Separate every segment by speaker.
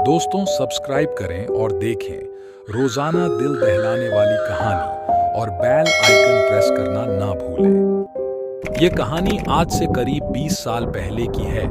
Speaker 1: दोस्तों सब्सक्राइब करें और देखें रोजाना दिल दहलाने वाली कहानी और बेल आइकन प्रेस करना ना भूलें। ये कहानी आज से करीब 20 साल पहले की है,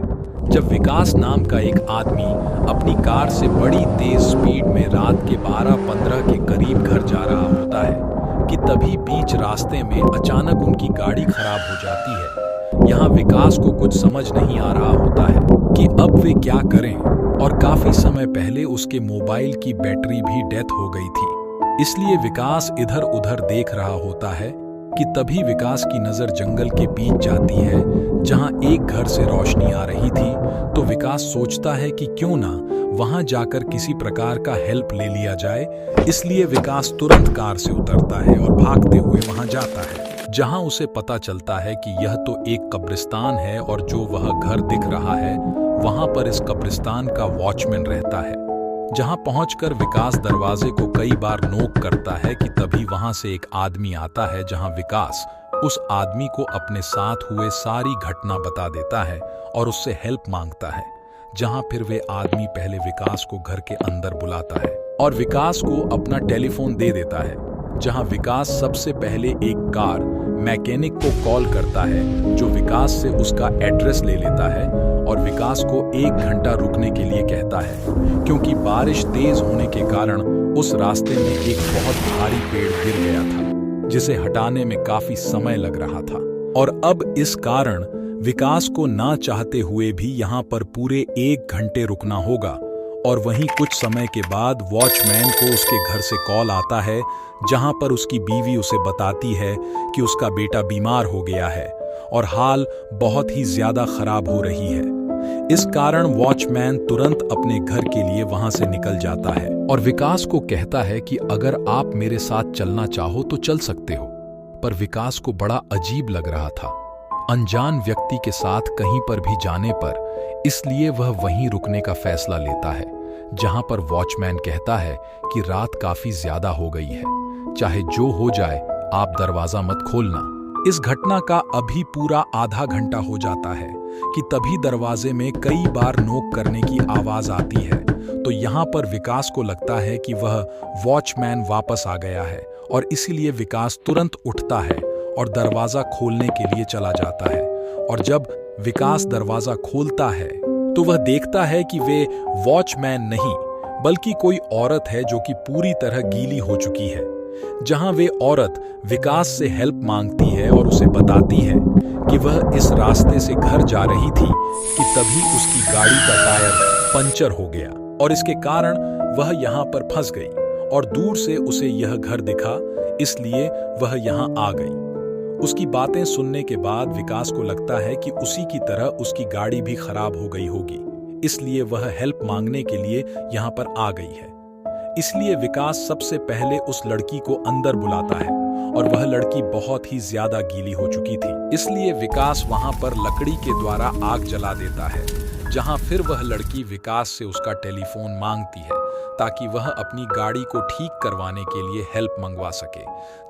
Speaker 1: जब विकास नाम का एक आदमी अपनी कार से बड़ी तेज स्पीड में रात के 12-15 के करीब घर जा रहा होता है कि तभी बीच रास्ते में अचानक उनकी गाड़ी खराब हो जाती है। यहाँ विकास को कुछ समझ नहीं आ रहा होता है कि अब वे क्या करें, और काफी समय पहले उसके मोबाइल की बैटरी भी डेथ हो गई थी। इसलिए विकास इधर उधर देख रहा होता है कि तभी विकास की नजर जंगल के बीच जाती है, जहां एक घर से रोशनी आ रही थी। तो विकास सोचता है कि क्यों ना वहां जाकर किसी प्रकार का हेल्प ले लिया जाए। इसलिए विकास तुरंत कार से उतरता है और भागते हुए वहां जाता है, जहां उसे पता चलता है कि यह तो एक कब्रिस्तान है और जो वह घर दिख रहा है वहां पर इस कब्रिस्तान का वॉचमैन रहता है। जहां पहुंचकर विकास दरवाजे को कई बार नॉक करता है कि तभी वहां से एक आदमी आता है, जहां विकास उस आदमी को अपने साथ हुए सारी घटना बता देता है और उससे हेल्प मांगता है। जहां फिर वे आदमी पहले विकास को घर के अंदर बुलाता है और विकास को अपना टेलीफोन दे देता है, जहां विकास सबसे पहले एक कार मैकेनिक को कॉल करता है, जो विकास से उसका एड्रेस ले लेता है और विकास को 1 घंटा रुकने के लिए कहता है, क्योंकि बारिश तेज होने के कारण उस रास्ते में एक बहुत भारी पेड़ गिर गया था, जिसे हटाने में काफी समय लग रहा था। और अब इस कारण विकास को ना चाहते हुए भी यहाँ पर पूरे 1 घंटे रुकना होगा। और वहीं कुछ समय के बाद वॉचमैन को उसके घर से कॉल आता है, जहां पर उसकी बीवी उसे बताती है कि उसका बेटा बीमार हो गया है और हाल बहुत ही ज्यादा खराब हो रही है। इस कारण वॉचमैन तुरंत अपने घर के लिए वहां से निकल जाता है और विकास को कहता है कि अगर आप मेरे साथ चलना चाहो तो चल सकते हो। पर विकास को बड़ा अजीब लग रहा था अनजान व्यक्ति के साथ कहीं पर भी जाने पर, इसलिए वह वहीं रुकने का फैसला लेता है, जहां पर वॉचमैन कहता है कि रात काफी ज्यादा हो गई है, चाहे जो हो जाए आप दरवाजा मत खोलना। इस घटना का अभी पूरा आधा घंटा हो जाता है कि तभी दरवाजे में कई बार नॉक करने की आवाज आती है। तो यहाँ पर विकास को लगता है कि वह वॉचमैन वापस आ गया है और इसीलिए विकास तुरंत उठता है और दरवाजा खोलने के लिए चला जाता है। और जब विकास दरवाजा खोलता है तो वह देखता है कि वे वॉचमैन नहीं बल्कि कोई औरत है, जो कि पूरी तरह गीली हो चुकी है। जहां वे औरत विकास से हेल्प मांगती है और उसे बताती है कि वह इस रास्ते से घर जा रही थी कि तभी उसकी गाड़ी का टायर पंचर हो गया और इसके कारण वह यहाँ पर फंस गई और दूर से उसे यह घर दिखा, इसलिए वह यहाँ आ गई। उसकी बातें सुनने के बाद विकास को लगता है कि उसी की तरह उसकी गाड़ी भी खराब हो गई होगी, इसलिए वह हेल्प मांगने के लिए यहाँ पर आ गई है। इसलिए विकास सबसे पहले उस लड़की को अंदर बुलाता है और वह लड़की बहुत ही ज्यादा गीली हो चुकी थी, इसलिए विकास वहां पर लकड़ी के द्वारा आग जला देता है। जहां फिर वह लड़की विकास से उसका टेलीफोन मांगती है ताकि वह अपनी गाड़ी को ठीक करवाने के लिए हेल्प मंगवा सके।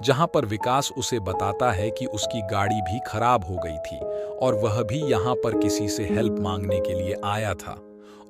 Speaker 1: जहां पर विकास उसे बताता है कि उसकी गाड़ी भी खराब हो गई थी और वह भी यहाँ पर किसी से हेल्प मांगने के लिए आया था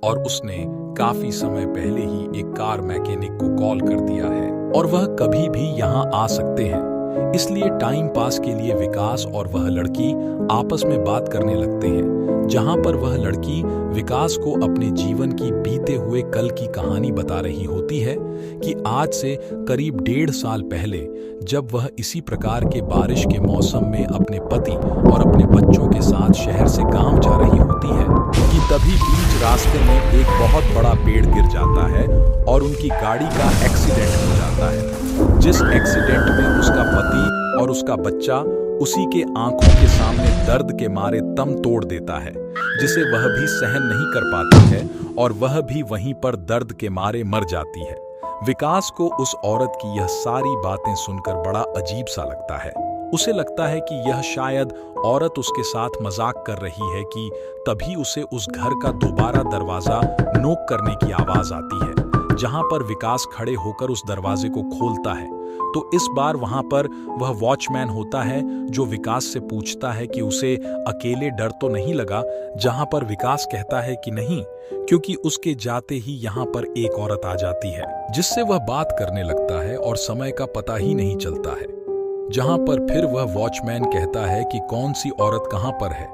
Speaker 1: और उसने काफी समय पहले ही एक कार मैकेनिक को कॉल कर दिया है और वह कभी भी यहाँ आ सकते हैं। इसलिए टाइम पास के लिए विकास और वह लड़की आपस में बात करने लगते हैं, जहां पर वह लड़की विकास को अपने जीवन की बीते हुए कल की कहानी बता रही होती है कि आज से करीब 1.5 साल पहले जब वह इसी प्रकार के बारिश के मौसम में अपने पति और अपने बच्चों के साथ शहर से गांव जा रही होती है कि तभी बीच रास्ते में एक बहुत बड़ा पेड़ गिर जाता है और उनकी गाड़ी का एक्सीडेंट हो जाता है, जिस एक्सीडेंट में उसका पति और उसका बच्चा उसी के आंखों के सामने दर्द के मारे दम तोड़ देता है, जिसे वह भी सहन नहीं कर पाती है और वह भी वहीं पर दर्द के मारे मर जाती है। विकास को उस औरत की यह सारी बातें सुनकर बड़ा अजीब सा लगता है। उसे लगता है कि यह शायद औरत उसके साथ मजाक कर रही है कि तभी उसे उस घर का दोबारा दरवाजा नॉक करने की आवाज आती है, जहां पर विकास खड़े होकर उस दरवाजे को खोलता है तो इस बार वहां पर वह वॉचमैन होता है जो विकास से पूछता है कि उसे अकेले डर तो नहीं लगा, जहां पर विकास कहता है कि नहीं, क्योंकि उसके जाते ही यहां पर एक औरत आ जाती है जिससे वह बात करने लगता है और समय का पता ही नहीं चलता है। जहां पर फिर वह वॉचमैन कहता है कि कौन सी औरत कहां पर है,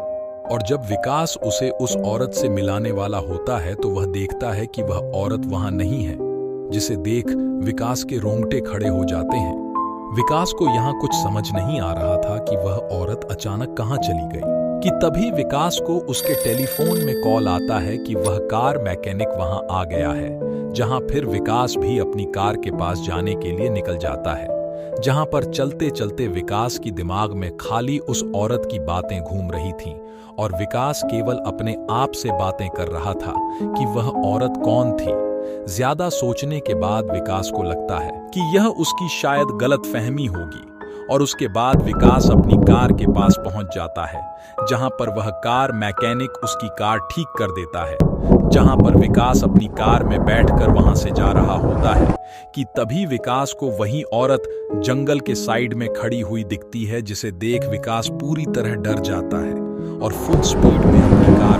Speaker 1: और जब विकास उसे उस औरत से मिलाने वाला होता है तो वह देखता है कि वह औरत वहां नहीं है, जिसे देख विकास के रोंगटे खड़े हो जाते हैं। विकास को यहाँ कुछ समझ नहीं आ रहा था कि वह औरत अचानक कहाँ चली गई, कि तभी विकास को उसके टेलीफोन में कॉल आता है कि वह कार मैकेनिक वहां आ गया है। जहां फिर विकास भी अपनी कार के पास जाने के लिए निकल जाता है, जहां पर चलते चलते विकास की दिमाग में खाली उस औरत की बातें घूम रही थीं और विकास केवल अपने आप से बातें कर रहा था कि वह औरत कौन थी। ज्यादा सोचने के बाद विकास को लगता है कि यह उसकी शायद गलतफहमी होगी, और उसके बाद विकास अपनी कार के पास पहुंच जाता है, जहां पर वह कार मैकेनिक उसकी कार ठीक कर देता है। जहां पर विकास अपनी कार में बैठकर वहां से जा रहा होता है कि तभी विकास को वही औरत जंगल के साइड में खड़ी हुई दिखती है, जिसे देख विकास पूरी तरह डर जाता है और फुल स्पीड में अपनी कार